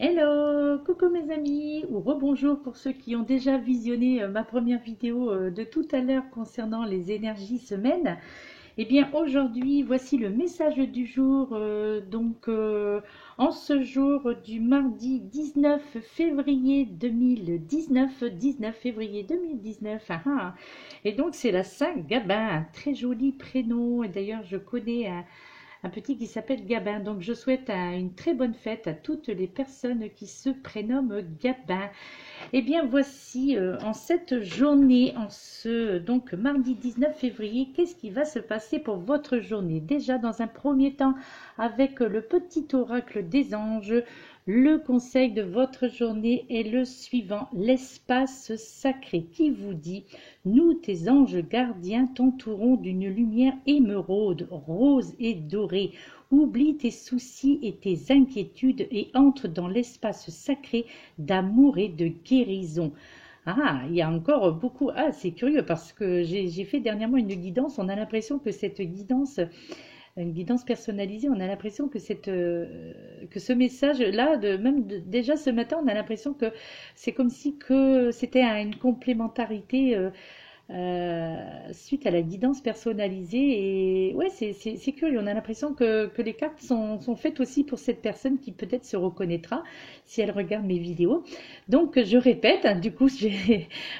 Hello, coucou mes amis, ou rebonjour pour ceux qui ont déjà visionné ma première vidéo de tout à l'heure concernant les énergies semaines. Eh bien aujourd'hui, voici le message du jour, en ce jour du mardi 19 février 2019, 19 février 2019, et donc c'est la Saint-Gabin, un très joli prénom, et d'ailleurs je connais un petit qui s'appelle Gabin. Donc je souhaite une très bonne fête à toutes les personnes qui se prénomment Gabin. Et bien voici en cette journée, en ce donc mardi 19 février, qu'est-ce qui va se passer pour votre journée? Déjà dans un premier temps avec le petit oracle des anges, le conseil de votre journée est le suivant, l'espace sacré qui vous dit: nous, tes anges gardiens, t'entourons d'une lumière émeraude, rose et dorée. Oublie tes soucis et tes inquiétudes et entre dans l'espace sacré d'amour et de guérison. Ah, il y a encore beaucoup. Ah, c'est curieux parce que j'ai fait dernièrement une guidance. On a l'impression que cette guidance, une guidance personnalisée, on a l'impression que que ce message-là, déjà ce matin, on a l'impression que c'est comme si que c'était une complémentarité. Suite à la guidance personnalisée. Et ouais, c'est curieux, on a l'impression que les cartes sont faites aussi pour cette personne qui peut-être se reconnaîtra si elle regarde mes vidéos. Donc je répète, du coup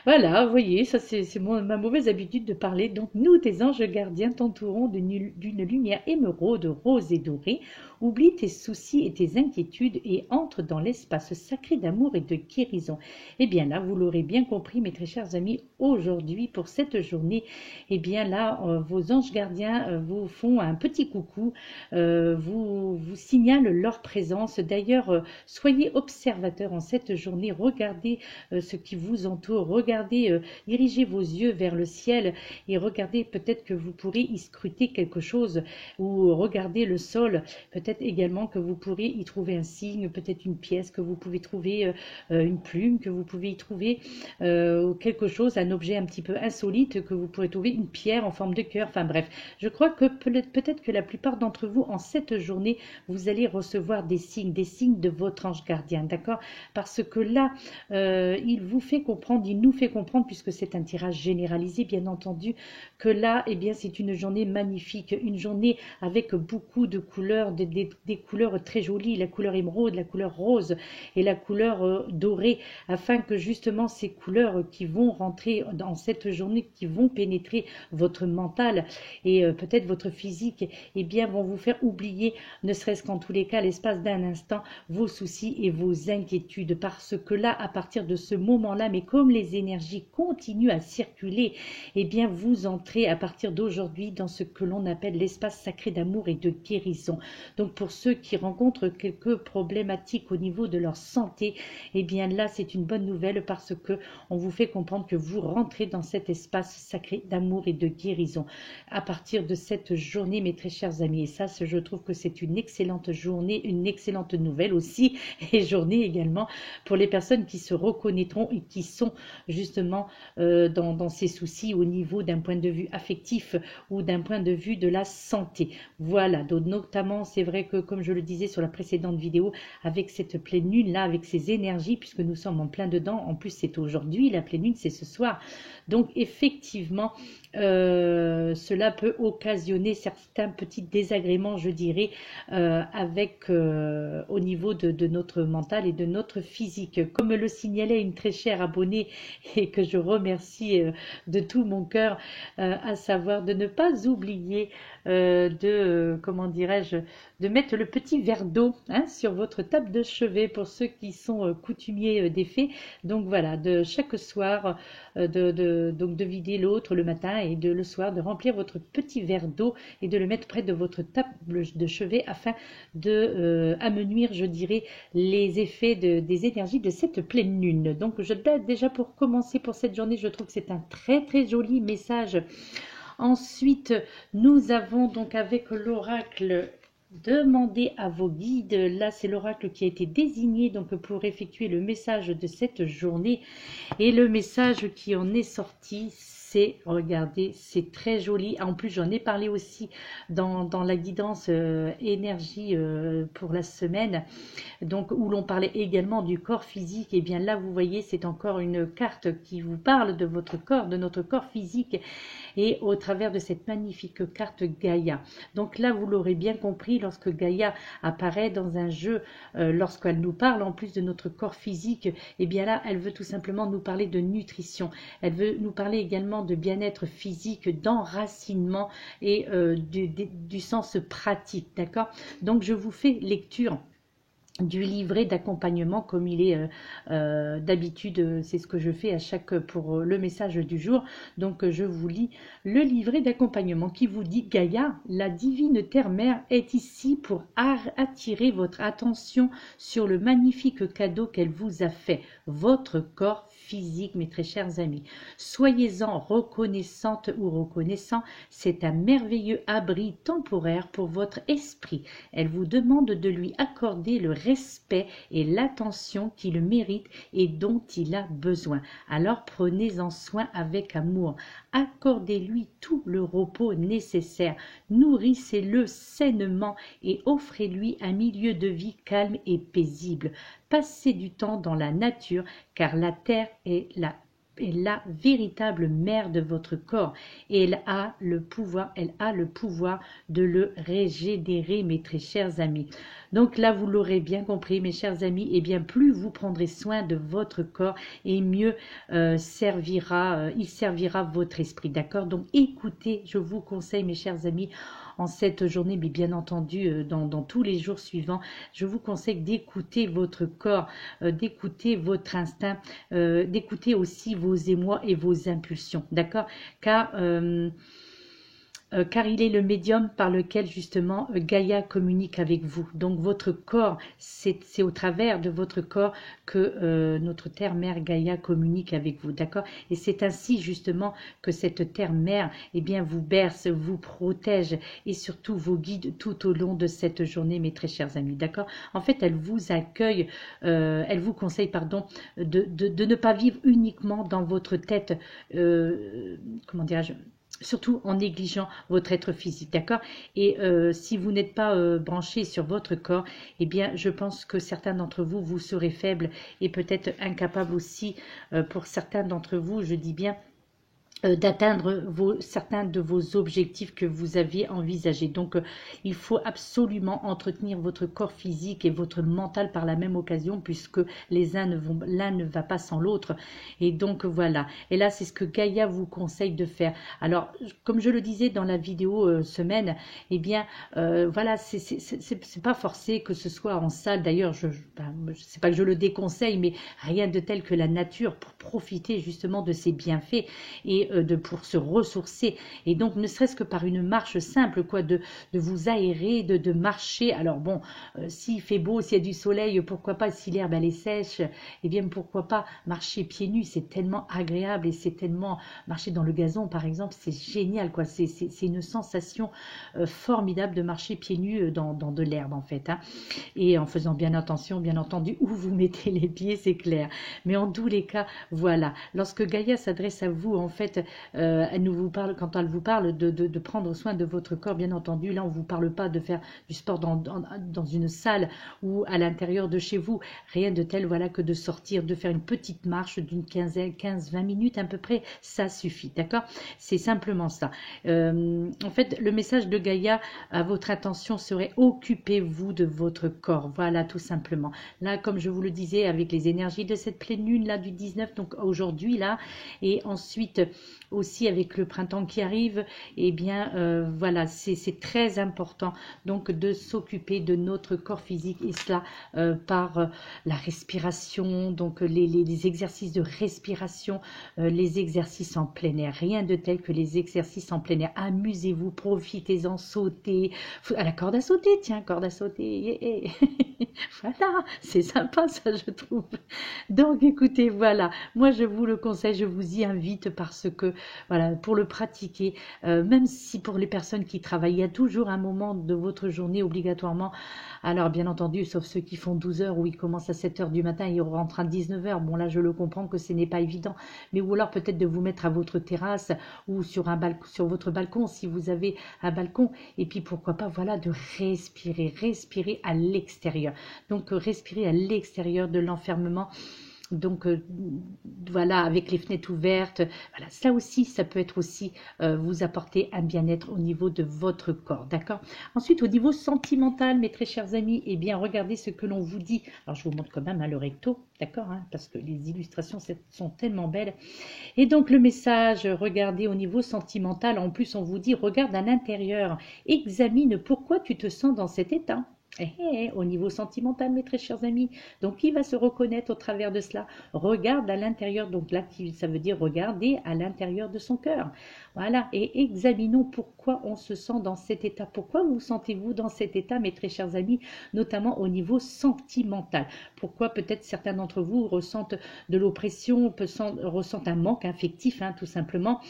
voilà, vous voyez, ça c'est ma mauvaise habitude de parler. Donc nous, tes anges gardiens, t'entourons d'une lumière émeraude, rose et dorée. Oublie tes soucis et tes inquiétudes et entre dans l'espace sacré d'amour et de guérison. Eh bien là, vous l'aurez bien compris, mes très chers amis, aujourd'hui, pour cette journée, eh bien là, vos anges gardiens vous font un petit coucou, vous signalent leur présence. D'ailleurs, soyez observateurs en cette journée, regardez ce qui vous entoure, regardez, dirigez vos yeux vers le ciel et regardez, peut-être que vous pourrez y scruter quelque chose, ou regardez le sol, peut-être également que vous pourrez y trouver un signe, peut-être une pièce, que vous pouvez trouver une plume, que vous pouvez y trouver quelque chose, un objet un petit peu insolite, que vous pourrez trouver une pierre en forme de cœur. Enfin bref, je crois que peut-être que la plupart d'entre vous, en cette journée, vous allez recevoir des signes de votre ange gardien, d'accord? Parce que là, il vous fait comprendre, il nous fait comprendre, puisque c'est un tirage généralisé, bien entendu, que là, eh bien, c'est une journée magnifique, une journée avec beaucoup de couleurs, des couleurs très jolies, la couleur émeraude, la couleur rose et la couleur dorée, afin que justement ces couleurs qui vont rentrer dans cette journée, qui vont pénétrer votre mental et peut-être votre physique, eh bien vont vous faire oublier, ne serait-ce qu'en tous les cas, l'espace d'un instant, vos soucis et vos inquiétudes. Parce que là, à partir de ce moment-là, mais comme les énergies continuent à circuler, eh bien vous entrez à partir d'aujourd'hui dans ce que l'on appelle l'espace sacré d'amour et de guérison. Donc pour ceux qui rencontrent quelques problématiques au niveau de leur santé, eh bien là c'est une bonne nouvelle, parce que on vous fait comprendre que vous rentrez dans cet espace sacré d'amour et de guérison à partir de cette journée, mes très chers amis. Et ça, je trouve que c'est une excellente journée, une excellente nouvelle aussi, et journée également pour les personnes qui se reconnaîtront et qui sont justement dans ces soucis au niveau d'un point de vue affectif ou d'un point de vue de la santé. Voilà, donc notamment c'est vrai que, comme je le disais sur la précédente vidéo, avec cette pleine lune là, avec ces énergies, puisque nous sommes en plein dedans, en plus c'est aujourd'hui, la pleine lune c'est ce soir, donc effectivement cela peut occasionner certains petits désagréments, je dirais, au niveau de notre mental et de notre physique. Comme le signalait une très chère abonnée, et que je remercie de tout mon cœur, à savoir de ne pas oublier comment dirais-je, de mettre le petit verre d'eau sur votre table de chevet, pour ceux qui sont coutumiers des fées. Donc voilà, de chaque soir, donc de vider l'autre le matin, et le soir de remplir votre petit verre d'eau et de le mettre près de votre table de chevet, afin de amenuire, je dirais, les effets des énergies de cette pleine lune. Donc déjà pour commencer pour cette journée, je trouve que c'est un très très joli message. Ensuite, nous avons donc avec l'oracle: demandez à vos guides. Là, c'est l'oracle qui a été désigné donc pour effectuer le message de cette journée. Et le message qui en est sorti, c'est, regardez, c'est très joli. En plus, j'en ai parlé aussi dans la guidance énergie pour la semaine, donc où l'on parlait également du corps physique. Et bien là, vous voyez, c'est encore une carte qui vous parle de votre corps, de notre corps physique, et au travers de cette magnifique carte Gaïa. Donc là, vous l'aurez bien compris, lorsque Gaïa apparaît dans un jeu, lorsqu'elle nous parle en plus de notre corps physique, et bien là, elle veut tout simplement nous parler de nutrition. Elle veut nous parler également de bien-être physique, d'enracinement et du sens pratique, d'accord? Donc je vous fais lecture du livret d'accompagnement comme il est d'habitude, c'est ce que je fais à chaque pour le message du jour. Donc je vous lis le livret d'accompagnement qui vous dit: Gaïa, la divine terre-mère est ici pour attirer votre attention sur le magnifique cadeau qu'elle vous a fait, votre corps physique, mes très chers amis. Soyez-en reconnaissante ou reconnaissant, c'est un merveilleux abri temporaire pour votre esprit. Elle vous demande de lui accorder le respect et l'attention qu'il mérite et dont il a besoin. Alors prenez-en soin avec amour. Accordez-lui tout le repos nécessaire. Nourrissez-le sainement et offrez-lui un milieu de vie calme et paisible. Passez du temps dans la nature, car la terre est la véritable mère de votre corps et elle a le pouvoir de le régénérer, mes très chers amis. Donc là, vous l'aurez bien compris, mes chers amis, et bien plus vous prendrez soin de votre corps et mieux il servira votre esprit, d'accord? Donc écoutez, je vous conseille, mes chers amis, en cette journée, mais bien entendu dans tous les jours suivants, je vous conseille d'écouter votre corps, d'écouter votre instinct, d'écouter aussi vos émois et vos impulsions, d'accord? Car il est le médium par lequel justement Gaïa communique avec vous. Donc votre corps, c'est au travers de votre corps que notre terre-mère Gaïa communique avec vous, d'accord? Et c'est ainsi justement que cette terre-mère, eh bien, vous berce, vous protège et surtout vous guide tout au long de cette journée, mes très chers amis, d'accord? En fait, elle vous accueille, elle vous conseille, pardon, de ne pas vivre uniquement dans votre tête, comment dirais-je, surtout en négligeant votre être physique, d'accord? Et si vous n'êtes pas branché sur votre corps, eh bien, je pense que certains d'entre vous, vous serez faibles et peut-être incapables aussi, pour certains d'entre vous, je dis bien, d'atteindre certains de vos objectifs que vous aviez envisagés. Donc, il faut absolument entretenir votre corps physique et votre mental par la même occasion, puisque l'un ne va pas sans l'autre. Et donc, voilà. Et là, c'est ce que Gaïa vous conseille de faire. Alors, comme je le disais dans la vidéo semaine, eh bien, voilà, c'est pas forcé que ce soit en salle. D'ailleurs, je sais pas que je le déconseille, mais rien de tel que la nature pour profiter justement de ses bienfaits et pour se ressourcer, et donc ne serait-ce que par une marche simple, quoi, de vous aérer, de marcher. Alors bon, s'il fait beau, s'il y a du soleil, pourquoi pas, si l'herbe elle est sèche, et bien pourquoi pas marcher pieds nus, c'est tellement agréable, et c'est tellement, marcher dans le gazon par exemple, c'est génial, quoi, c'est une sensation formidable de marcher pieds nus dans de l'herbe en fait, hein. Et en faisant bien attention, bien entendu, où vous mettez les pieds, c'est clair, mais en tous les cas, voilà, lorsque Gaïa s'adresse à vous, en fait, elle nous vous parle, quand elle vous parle de prendre soin de votre corps, bien entendu, là on ne vous parle pas de faire du sport dans une salle ou à l'intérieur de chez vous, rien de tel, voilà, que de sortir, de faire une petite marche d'une 15-20 minutes à peu près, ça suffit, d'accord? C'est simplement ça. En fait, le message de Gaïa à votre attention serait: occupez-vous de votre corps, voilà, tout simplement. Là, comme je vous le disais, avec les énergies de cette pleine lune là du 19, donc aujourd'hui là, et ensuite aussi avec le printemps qui arrive, eh bien voilà, c'est très important donc de s'occuper de notre corps physique, et cela par la respiration, donc les exercices de respiration, les exercices en plein air, rien de tel que les exercices en plein air. Amusez-vous, profitez-en, sautez à la corde à sauter, tiens, corde à sauter, yeah. Voilà, c'est sympa ça, je trouve. Donc écoutez, voilà, moi je vous le conseille, je vous y invite, parce voilà, pour le pratiquer, même si pour les personnes qui travaillent, il y a toujours un moment de votre journée obligatoirement. Alors bien entendu, sauf ceux qui font 12 heures où ils commencent à 7 heures du matin et ils rentrent à 19 heures. Bon là, je le comprends que ce n'est pas évident, mais ou alors peut-être de vous mettre à votre terrasse ou sur un balcon, sur votre balcon si vous avez un balcon. Et puis pourquoi pas, voilà, de respirer à l'extérieur. Donc respirer à l'extérieur de l'enfermement. Donc voilà, avec les fenêtres ouvertes, voilà, ça aussi, ça peut être aussi vous apporter un bien-être au niveau de votre corps, d'accord? Ensuite, au niveau sentimental, mes très chers amis, eh bien, regardez ce que l'on vous dit. Alors, je vous montre quand même le recto, d'accord, hein, parce que les illustrations sont tellement belles. Et donc, le message, regardez au niveau sentimental, en plus, on vous dit, regarde à l'intérieur, examine pourquoi tu te sens dans cet état. Au niveau sentimental, mes très chers amis. Donc, qui va se reconnaître au travers de cela? Regarde à l'intérieur. Donc là, ça veut dire regarder à l'intérieur de son cœur. Voilà. Et examinons pourquoi on se sent dans cet état. Pourquoi vous sentez-vous dans cet état, mes très chers amis, notamment au niveau sentimental? Pourquoi peut-être certains d'entre vous ressentent de l'oppression, ressentent un manque affectif, hein, tout simplement.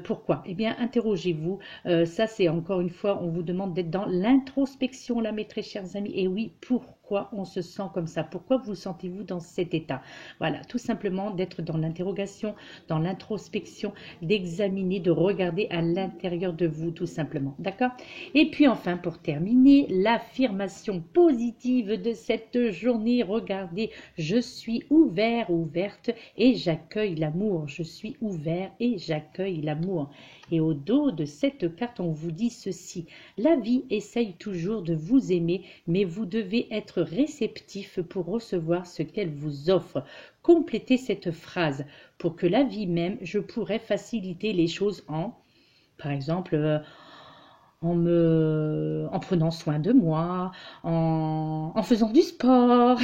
Pourquoi? Eh bien, interrogez-vous. Ça, c'est encore une fois, on vous demande d'être dans l'introspection, là, mes très chers amis. Et oui, pourquoi on se sent comme ça? Pourquoi vous sentez-vous dans cet état? Voilà, tout simplement d'être dans l'interrogation, dans l'introspection, d'examiner, de regarder à l'intérieur de vous, tout simplement. D'accord? Et puis enfin, pour terminer, l'affirmation positive de cette journée. Regardez, je suis ouvert, ouverte et j'accueille l'amour. Je suis ouvert et j'accueille l'amour. Et au dos de cette carte, on vous dit ceci. La vie essaye toujours de vous aimer, mais vous devez être réceptif pour recevoir ce qu'elle vous offre. Complétez cette phrase. Pour que la vie m'aime, je pourrais faciliter les choses par exemple, en prenant soin de moi, en faisant du sport,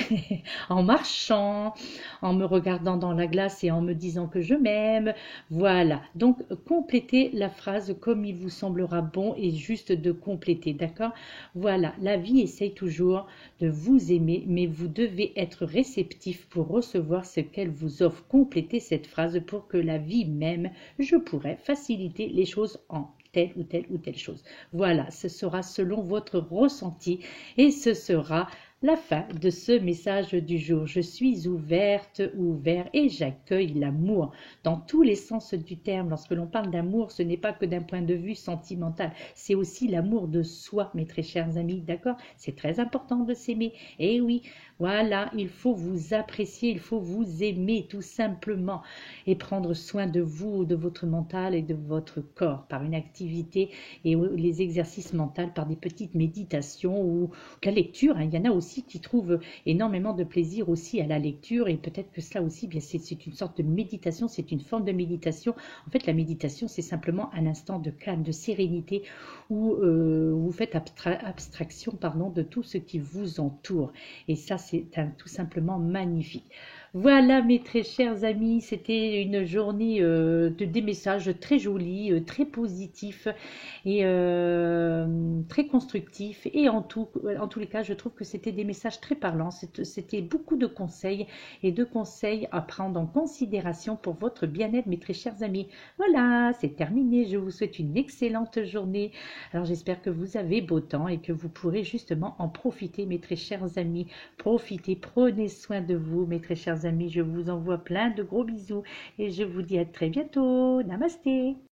en marchant, en me regardant dans la glace et en me disant que je m'aime. Voilà, donc complétez la phrase comme il vous semblera bon et juste de compléter, d'accord? Voilà, la vie essaye toujours de vous aimer, mais vous devez être réceptif pour recevoir ce qu'elle vous offre. Complétez cette phrase pour que la vie m'aime, je pourrais faciliter les choses telle ou telle ou telle chose. Voilà, ce sera selon votre ressenti et ce sera la fin de ce message du jour. Je suis ouverte, ouvert et j'accueille l'amour dans tous les sens du terme. Lorsque l'on parle d'amour, ce n'est pas que d'un point de vue sentimental, c'est aussi l'amour de soi, mes très chers amis, d'accord? C'est très important de s'aimer. Et oui, voilà, il faut vous apprécier, il faut vous aimer tout simplement et prendre soin de vous, de votre mental et de votre corps par une activité et les exercices mentaux par des petites méditations ou la lecture. Hein. Il y en a aussi qui trouvent énormément de plaisir aussi à la lecture et peut-être que cela aussi, bien c'est une sorte de méditation, c'est une forme de méditation. En fait, la méditation, c'est simplement un instant de calme, de sérénité où vous faites abstraction de tout ce qui vous entoure. Et ça, c'est tout simplement magnifique. Voilà mes très chers amis, c'était une journée des messages très jolis, très positifs et très constructifs et en tous les cas je trouve que c'était des messages très parlants, c'était beaucoup de conseils et de conseils à prendre en considération pour votre bien-être mes très chers amis. Voilà, c'est terminé, je vous souhaite une excellente journée. Alors j'espère que vous avez beau temps et que vous pourrez justement en profiter mes très chers amis. Profitez, prenez soin de vous mes très chers amis, je vous envoie plein de gros bisous et je vous dis à très bientôt. Namasté.